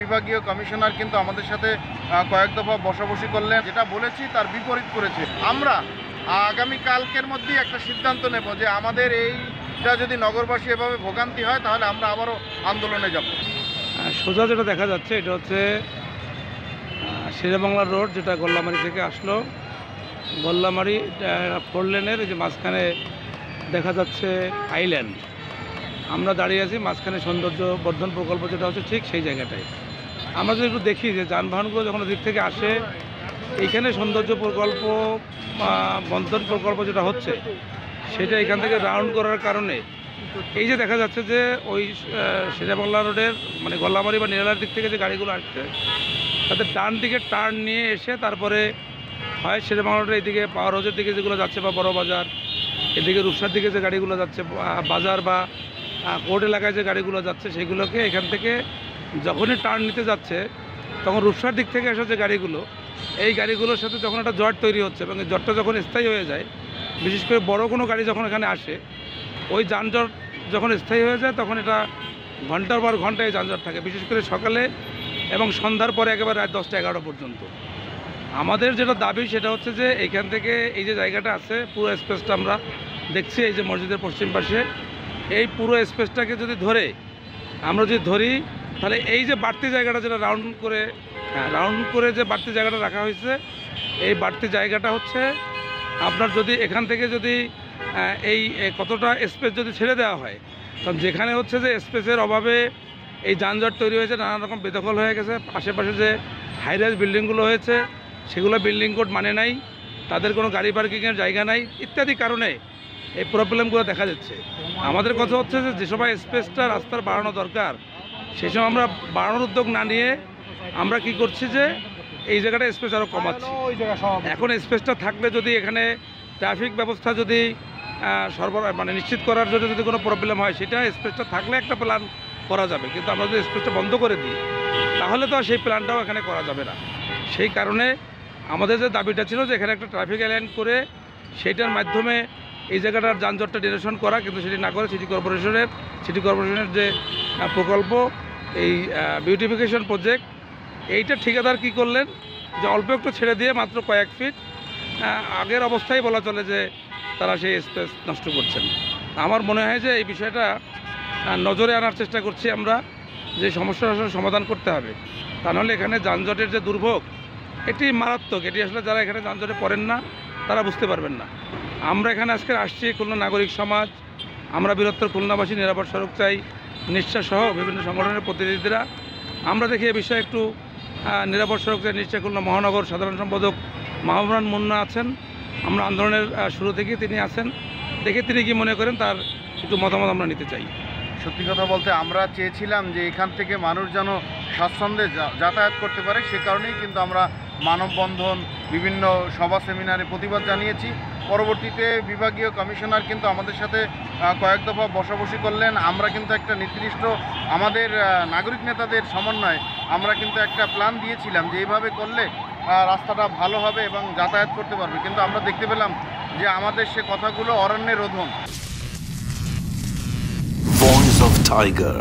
বিভাগীয় কমিশনার কিন্তু আমাদের সাথে কয়েক দফা বসাবসি করলেন, যেটা বলেছি তার বিপরীত করেছে। আমরা আগামী কালকের মধ্যেই একটা সিদ্ধান্ত নেব যে আমাদের এইটা যদি নগরবাসী এভাবে ভোগান্তি হয় তাহলে আমরা আবারও আন্দোলনে যাব। সোজা যেটা দেখা যাচ্ছে এটা হচ্ছে শেরেবাংলা রোড, যেটা গোল্লামারি থেকে আসলো। গোল্লামারি 4 লেনের যে মাঝখানে দেখা যাচ্ছে আইল্যান্ড। আমরা দাঁড়িয়ে আছি মাঝখানে সৌন্দর্য বর্ধন প্রকল্প যেটা হচ্ছে ঠিক সেই জায়গাটায়। আমরা যদি একটু দেখি যে যানবাহনগুলো যখন দিক থেকে আসে, এইখানে সৌন্দর্য প্রকল্প বর্ধন প্রকল্প যেটা হচ্ছে সেটা এখান থেকে রাউন্ড করার কারণে এই যে দেখা যাচ্ছে যে ওই শেরেবাংলা রোডের মানে গোল্লামারি বা নিরালার দিক থেকে যে গাড়িগুলো আসছে তাদের ডান দিকে টার্ন নিয়ে এসে তারপরে হয় শেরেবাংলা রোডের এইদিকে পাওয়ার হাউসের দিকে যেগুলো যাচ্ছে বা বড় বাজার, এদিকে রূপসার দিকে যে গাড়িগুলো যাচ্ছে বাজার বা কোর্ট এলাকায় যে গাড়িগুলো যাচ্ছে সেগুলোকে এখান থেকে যখনই টার্ন নিতে যাচ্ছে তখন রূপসার দিক থেকে আসা যে গাড়িগুলো, এই গাড়িগুলোর সাথে যখন একটা জট তৈরি হচ্ছে এবং এই জটটা যখন স্থায়ী হয়ে যায়, বিশেষ করে বড় কোনো গাড়ি যখন এখানে আসে, ওই যানজট যখন স্থায়ী হয়ে যায় তখন এটা ঘন্টার পর ঘন্টায় যানজট থাকে, বিশেষ করে সকালে এবং সন্ধ্যার পরে একেবারে রাত 10টা-11টা পর্যন্ত। আমাদের যেটা দাবি সেটা হচ্ছে যে এইখান থেকে এই যে জায়গাটা আছে পুরো স্পেসটা আমরা দেখছি, এই যে মসজিদের পশ্চিম পাশে এই পুরো স্পেসটাকে যদি ধরে আমরা যদি ধরি তাহলে এই যে বাড়তি জায়গাটা যেটা রাউন্ড করে যে বাড়তি জায়গাটা রাখা হয়েছে, এই বাড়তি জায়গাটা হচ্ছে আপনার যদি এখান থেকে যদি এই কতটা স্পেস যদি ছেড়ে দেওয়া হয়, কারণ যেখানে হচ্ছে যে স্পেসের অভাবে এই যানজট তৈরি হয়েছে, নানা রকম বেদখল হয়ে গেছে, আশেপাশে যে হাইরাইজ বিল্ডিংগুলো হয়েছে সেগুলো বিল্ডিং কোড মানে নাই, তাদের কোনো গাড়ি পার্কিংয়ের জায়গা নাই, ইত্যাদি কারণে এই প্রবলেমগুলো দেখা যাচ্ছে। আমাদের কথা হচ্ছে যে যে সময় স্পেসটা রাস্তার বাড়ানো দরকার সেই সময় আমরা বাড়ানোর উদ্যোগ না নিয়ে আমরা কি করছি যে এই জায়গাটা স্পেস আরও কমাচ্ছি। এখন স্পেসটা থাকলে যদি এখানে ট্রাফিক ব্যবস্থা যদি সরবরাহ মানে নিশ্চিত করার জন্য যদি কোনো প্রবলেম হয়, সেটা স্পেসটা থাকলে একটা প্ল্যান করা যাবে, কিন্তু আমরা যদি স্পেসটা বন্ধ করে দিই তাহলে তো সেই প্ল্যানটাও এখানে করা যাবে না। সেই কারণে আমাদের যে দাবিটা ছিল যে এখানে একটা ট্রাফিক অ্যালাইন করে সেইটার মাধ্যমে এই জায়গাটার যানজটটা ডিরেকশন করা, কিন্তু সেটি না করে সিটি কর্পোরেশনের যে প্রকল্প এই বিউটিফিকেশন প্রজেক্ট, এইটা ঠিকাদার কি করলেন যে অল্প একটু ছেড়ে দিয়ে মাত্র কয়েক ফিট আগের অবস্থায় বলা চলে যে তারা সেই স্পেস নষ্ট করছেন। আমার মনে হয় যে এই বিষয়টা নজরে আনার চেষ্টা করছি আমরা, যে সমস্যার আসলে সমাধান করতে হবে, তা নাহলে এখানে যানজটের যে দুর্ভোগ এটি মারাত্মক। এটি আসলে যারা এখানে যানজটে পড়েন না তারা বুঝতে পারবেন না। আমরা এখানে আজকে আসছি খুলনা নাগরিক সমাজ, আমরা বৃহত্তর খুলনাবাসী, নিরাপদ সড়ক চাই, নিশ্চয় সহ বিভিন্ন সংগঠনের প্রতিনিধিরা। আমরা দেখি এ বিষয়ে একটু নিরাপদ সড়ক চাই নিশ্চয় খুলনা মহানগর সাধারণ সম্পাদক মাহবুবুর মুন্না আছেন, আমরা আন্দোলনের শুরু থেকেই তিনি আছেন, দেখে তিনি কি মনে করেন তার একটু মতামত আমরা নিতে চাই। সত্যি কথা বলতে আমরা চেয়েছিলাম যে এখান থেকে মানুষ যেন স্বাচ্ছন্দ্যে যাতায়াত করতে পারে, সে কারণেই কিন্তু আমরা মানববন্ধন, বিভিন্ন সভা সেমিনারে প্রতিবাদ জানিয়েছি। পরবর্তীতে বিভাগীয় কমিশনার কিন্তু আমাদের সাথে কয়েক দফা বসাবসি করলেন। আমরা কিন্তু একটা নির্দিষ্ট আমাদের নাগরিক নেতাদের সমন্বয়ে আমরা কিন্তু একটা প্ল্যান দিয়েছিলাম যে এইভাবে করলে রাস্তাটা ভালো হবে এবং যাতায়াত করতে পারবে, কিন্তু আমরা দেখতে পেলাম যে আমাদের সে কথাগুলো অরণ্যের রোধন। Voice of Tiger.